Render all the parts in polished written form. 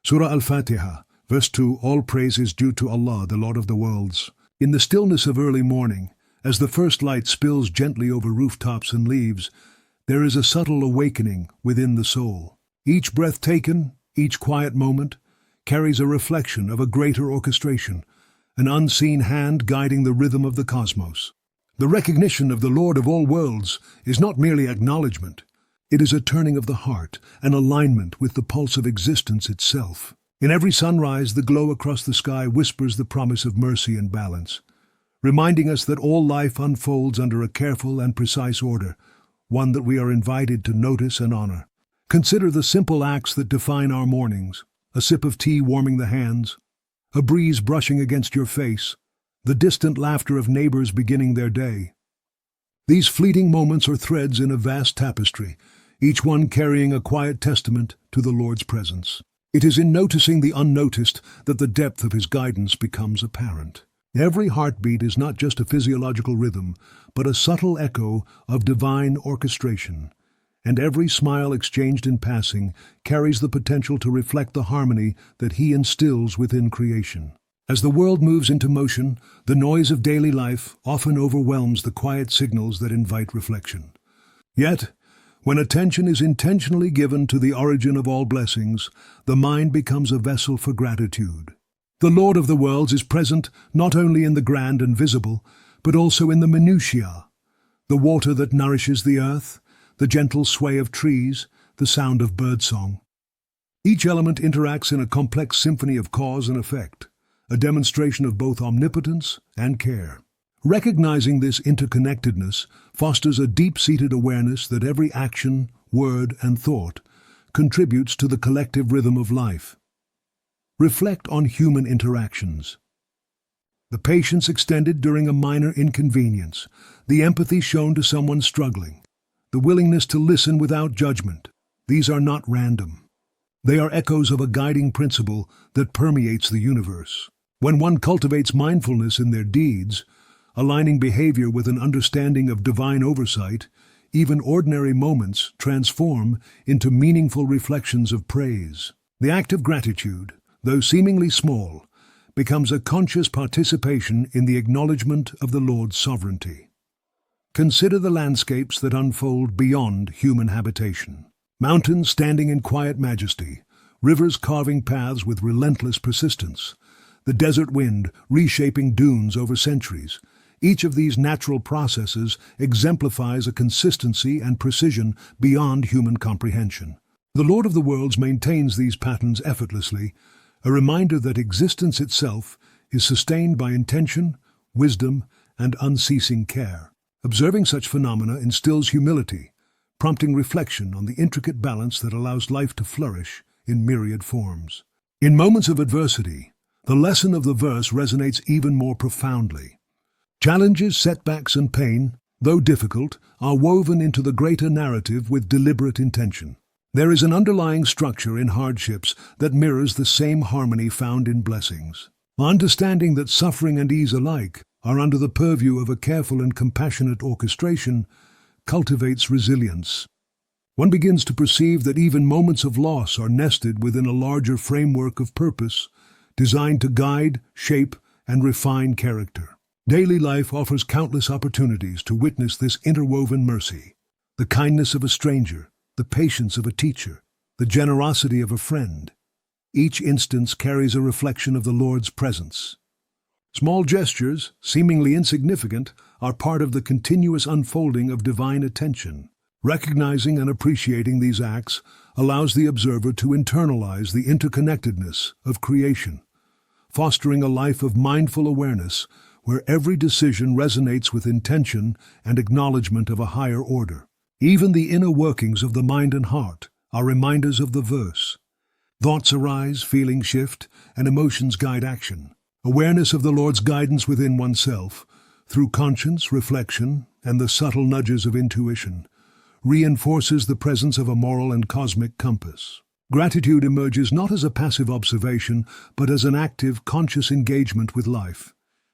Surah Al-Fatiha, verse 2, all praise is due to Allah, the Lord of the worlds. In the stillness of early morning, as the first light spills gently over rooftops and leaves, there is a subtle awakening within the soul. Each breath taken, each quiet moment, carries a reflection of a greater orchestration, an unseen hand guiding the rhythm of the cosmos. The recognition of the Lord of all worlds is not merely acknowledgement. It is a turning of the heart, an alignment with the pulse of existence itself. In every sunrise, the glow across the sky whispers the promise of mercy and balance, reminding us that all life unfolds under a careful and precise order, one that we are invited to notice and honor. Consider the simple acts that define our mornings: a sip of tea warming the hands, a breeze brushing against your face, the distant laughter of neighbors beginning their day. These fleeting moments are threads in a vast tapestry, each one carrying a quiet testament to the Lord's presence. It is in noticing the unnoticed that the depth of His guidance becomes apparent. Every heartbeat is not just a physiological rhythm, but a subtle echo of divine orchestration. And every smile exchanged in passing carries the potential to reflect the harmony that He instills within creation. As the world moves into motion, the noise of daily life often overwhelms the quiet signals that invite reflection. Yet, when attention is intentionally given to the origin of all blessings, the mind becomes a vessel for gratitude. The Lord of the worlds is present not only in the grand and visible, but also in the minutiae: the water that nourishes the earth, the gentle sway of trees, the sound of birdsong. Each element interacts in a complex symphony of cause and effect, a demonstration of both omnipotence and care. Recognizing this interconnectedness fosters a deep-seated awareness that every action, word, and thought contributes to the collective rhythm of life. Reflect on human interactions. The patience extended during a minor inconvenience, the empathy shown to someone struggling, the willingness to listen without judgment. These are not random. They are echoes of a guiding principle that permeates the universe. When one cultivates mindfulness in their deeds, aligning behavior with an understanding of divine oversight, even ordinary moments transform into meaningful reflections of praise. The act of gratitude, though seemingly small, becomes a conscious participation in the acknowledgement of the Lord's sovereignty. Consider the landscapes that unfold beyond human habitation. Mountains standing in quiet majesty, rivers carving paths with relentless persistence, the desert wind reshaping dunes over centuries. Each of these natural processes exemplifies a consistency and precision beyond human comprehension. The Lord of the worlds maintains these patterns effortlessly, a reminder that existence itself is sustained by intention, wisdom, and unceasing care. Observing such phenomena instills humility, prompting reflection on the intricate balance that allows life to flourish in myriad forms. In moments of adversity, the lesson of the verse resonates even more profoundly. Challenges, setbacks, and pain, though difficult, are woven into the greater narrative with deliberate intention. There is an underlying structure in hardships that mirrors the same harmony found in blessings. Understanding that suffering and ease alike are under the purview of a careful and compassionate orchestration cultivates resilience. One begins to perceive that even moments of loss are nested within a larger framework of purpose, designed to guide, shape, and refine character. Daily life offers countless opportunities to witness this interwoven mercy: the kindness of a stranger, the patience of a teacher, the generosity of a friend. Each instance carries a reflection of the Lord's presence. Small gestures, seemingly insignificant, are part of the continuous unfolding of divine attention. Recognizing and appreciating these acts allows the observer to internalize the interconnectedness of creation, fostering a life of mindful awareness where every decision resonates with intention and acknowledgement of a higher order. Even the inner workings of the mind and heart are reminders of the verse. Thoughts arise, feelings shift, and emotions guide action. Awareness of the Lord's guidance within oneself, through conscience, reflection, and the subtle nudges of intuition, reinforces the presence of a moral and cosmic compass. Gratitude emerges not as a passive observation, but as an active, conscious engagement with life,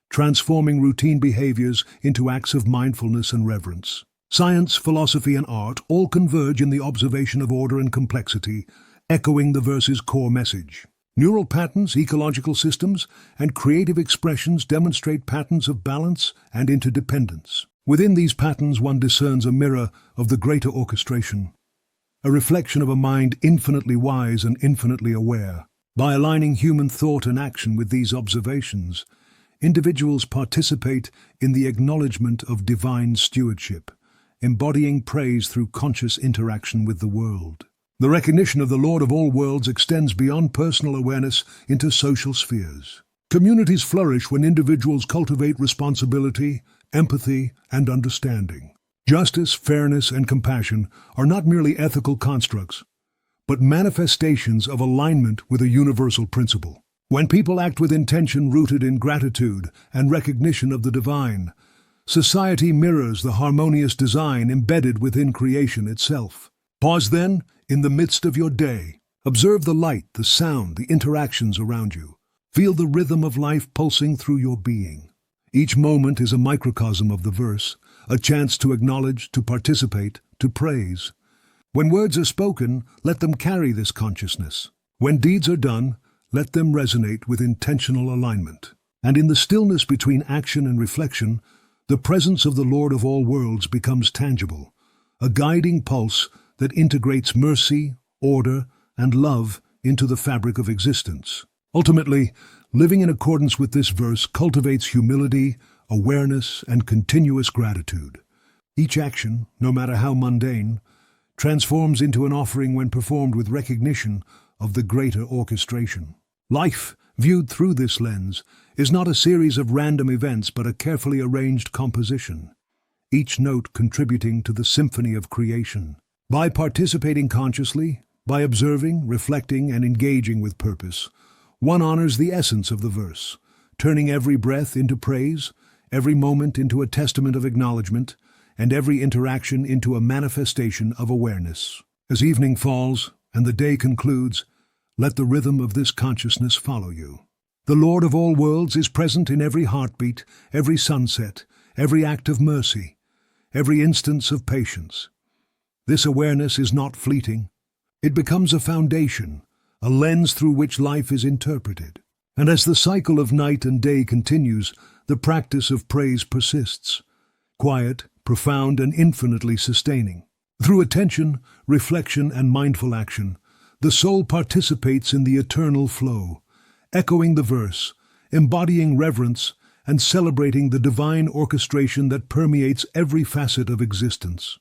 transforming routine behaviors into acts of mindfulness and reverence. Science, philosophy, and art all converge in the observation of order and complexity, echoing the verse's core message. Neural patterns, ecological systems, and creative expressions demonstrate patterns of balance and interdependence. Within these patterns, one discerns a mirror of the greater orchestration, a reflection of a mind infinitely wise and infinitely aware. By aligning human thought and action with these observations, individuals participate in the acknowledgement of divine stewardship, embodying praise through conscious interaction with the world. The recognition of the Lord of all worlds extends beyond personal awareness into social spheres. Communities flourish when individuals cultivate responsibility, empathy, and understanding. Justice, fairness, and compassion are not merely ethical constructs, but manifestations of alignment with a universal principle. When people act with intention rooted in gratitude and recognition of the divine, society mirrors the harmonious design embedded within creation itself. Pause then, in the midst of your day. Observe the light, the sound, the interactions around you. Feel the rhythm of life pulsing through your being. Each moment is a microcosm of the verse, a chance to acknowledge, to participate, to praise. When words are spoken, let them carry this consciousness. When deeds are done, let them resonate with intentional alignment. And in the stillness between action and reflection, the presence of the Lord of all worlds becomes tangible, a guiding pulse that integrates mercy, order, and love into the fabric of existence. Ultimately, living in accordance with this verse cultivates humility, awareness, and continuous gratitude. Each action, no matter how mundane, transforms into an offering when performed with recognition of the greater orchestration. Life, viewed through this lens, is not a series of random events but a carefully arranged composition, each note contributing to the symphony of creation. By participating consciously, by observing, reflecting, and engaging with purpose, one honors the essence of the verse, turning every breath into praise, every moment into a testament of acknowledgement, and every interaction into a manifestation of awareness. As evening falls and the day concludes, let the rhythm of this consciousness follow you. The Lord of all worlds is present in every heartbeat, every sunset, every act of mercy, every instance of patience. This awareness is not fleeting. It becomes a foundation, a lens through which life is interpreted. And as the cycle of night and day continues, the practice of praise persists, quiet, profound, and infinitely sustaining. Through attention, reflection, and mindful action, the soul participates in the eternal flow, echoing the verse, embodying reverence, and celebrating the divine orchestration that permeates every facet of existence.